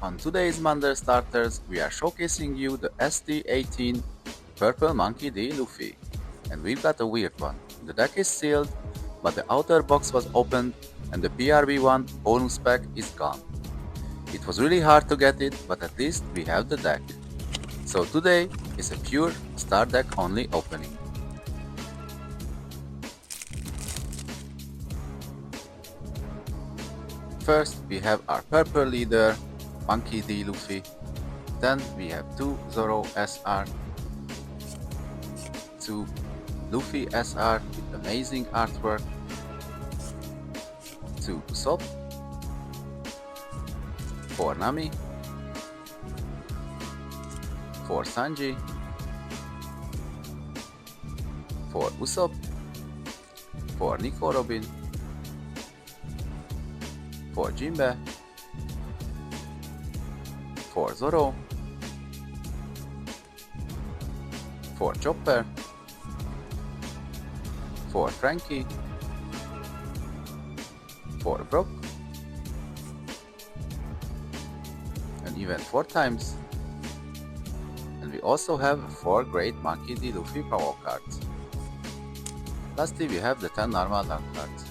On today's Monday Starters, we are showcasing you the ST18 Purple Monkey.D.Luffy. And we've got a weird one. The deck is sealed, but the outer box was opened and the PRB 1 bonus pack is gone. It was really hard to get it, but at least we have the deck. So today is a pure Star Deck only opening. First we have our purple leader, Monkey.D.Luffy. Then we have 2 Zoro SR, 2 Luffy SR with amazing artwork, 2 Usopp, 4 Nami, 4 Sanji, 4 Usopp, 4 Nico Robin, 4 Jinbe, 4 Zoro, 4 Chopper, 4 Frankie, 4 Brock, and even 4 times. And we also have 4 great Monkey.D.Luffy promo cards. Lastly, we have the 10 normal luck cards.